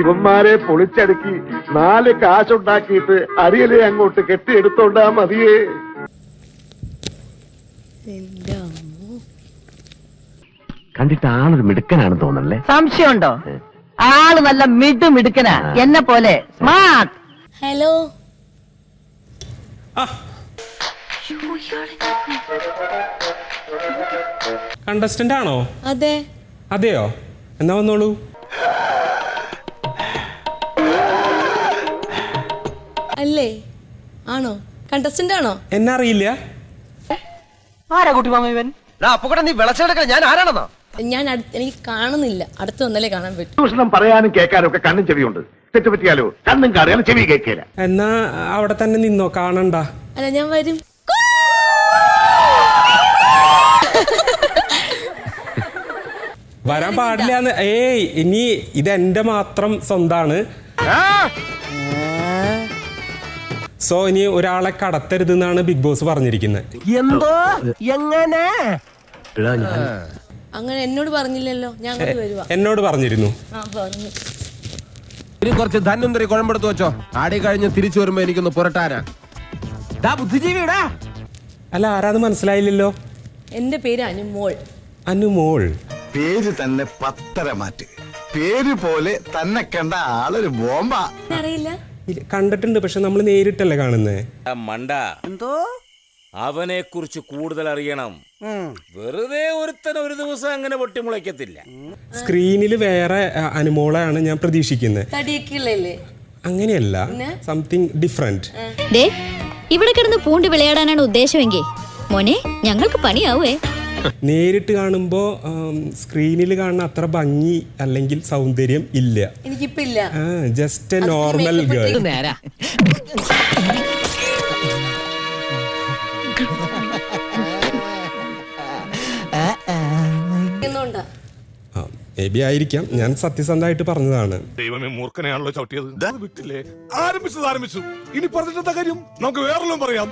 ഇവന്മാരെ പൊളിച്ചടുക്കി 4 കാശുണ്ടാക്കിയിട്ട് അരിയലെ അങ്ങോട്ട് കെട്ടിയെടുത്തോണ്ടാ മതിയേ. കണ്ടിട്ട് ആളൊരു മിടുക്കനാണെന്ന് തോന്നല്ലേ? സംശയമുണ്ടോ? ആള് നല്ല മിടുക്കനാ, എന്നെ പോലെ സ്മാർട്ട്. ഹലോ, കണ്ടസ്റ്റന്റ് ആണോ? അതെ. അതെയോ? എന്നാ വന്നോളൂ. അല്ലേ? ആണോ? കണ്ടസ്റ്റന്റ് ആണോ? എന്നെ അറിയില്ല. ആരാ കുട്ടി മാമ ഇവൻ? നീ വിളച്ചെടുക്കാൻ ഞാൻ ആരാണെന്നോ? ഞാൻ എനിക്ക് കാണുന്നില്ല, അടുത്ത് വന്നാലേ കാണാൻ പറ്റും. ഭൂഷണം പറയാനും കേൾക്കാനും ഒക്കെ കണ്ണും ചെവിയുണ്ട്. തെറ്റ് പറ്റിയാലോ കണ്ണും കാണുകയാണ്, ചെവി കേൾക്കില്ല. എന്നാ അവിടെ തന്നെ നിന്നോ, കാണണ്ട. അല്ല, ഞാൻ വരും. വരാൻ പാടില്ല. ഏയ്, ഇനി ഇത് എന്റെ മാത്രം സ്വന്താണ്. സോ ഇനി ഒരാളെ കടത്തരുതെന്നാണ് ബിഗ് ബോസ് പറഞ്ഞിരിക്കുന്നത്. എന്തോ എങ്ങനെ? അങ്ങനെ എന്നോട് പറഞ്ഞില്ലല്ലോ. ഞാൻ അങ്ങോട്ട് വരുവാ. എന്നോട് പറഞ്ഞിരുന്നു. പറഞ്ഞു. ഇനി കുറച്ച് ധന്വന്തരി കുഴമ്പെടുത്ത് വെച്ചോ. ആടി കഴിഞ്ഞ് തിരിച്ചു വരുമ്പോ എനിക്കൊന്ന് പുരട്ടാനാ. ബുദ്ധിജീവിടാ. അല്ല, ആരാന്ന് മനസ്സിലായില്ലല്ലോ. എന്റെ പേര് അനുമോൾ. അനുമോൾ. പേര് തന്നെ പത്തരമാറ്റ്. പേര് പോലെ തന്നെ കണ്ട ആളൊരു ബോംബ. അറിയില്ല. കണ്ടിട്ടുണ്ട്, പക്ഷെ നമ്മൾ നേരിട്ടല്ലേ കാണുന്നേ. മണ്ട, എന്തോ അവനെ കുറിച്ച് കൂടുതൽ അറിയണം. വെറുതെ ഒരുത്തൻ ഒരു ദിവസം അങ്ങനെ പൊട്ടിമുളയ്ക്കത്തില്ല. സ്ക്രീനിൽ വേറെ അനുമോളാണ് ഞാൻ പ്രതീക്ഷിക്കുന്നത്. തടിയൊക്കെ ഉള്ളല്ലേ? അങ്ങനെയല്ല, സംതിങ് ഡിഫറെന്റ്. ഇവിടെ കിടന്ന് പൂണ്ട് വിളയാടാനാണ് ഉദ്ദേശമെങ്കിൽ മോനെ ഞങ്ങൾക്ക് പണിയാവേ. നേരിട്ട് കാണുമ്പോ സ്ക്രീനിൽ കാണുന്ന അത്ര ഭംഗി അല്ലെങ്കിൽ സൗന്ദര്യം ഇല്ല. എനിക്കിപ്പോ ഇല്ല. Just A normal girl. നേരാ. മേ ബി ആയിരിക്കാം. ഞാൻ സത്യസന്ധമായിട്ട് പറഞ്ഞതാണ്. ദൈവമേ, മൂർഖനെയാണല്ലോ ചവിട്ടിയത്. വിട്ടില്ലേ? ആരംഭിച്ചു. ഇനി പറഞ്ഞിട്ടെന്താ കാര്യം? നമുക്ക് വേറെല്ലാം പറയാം.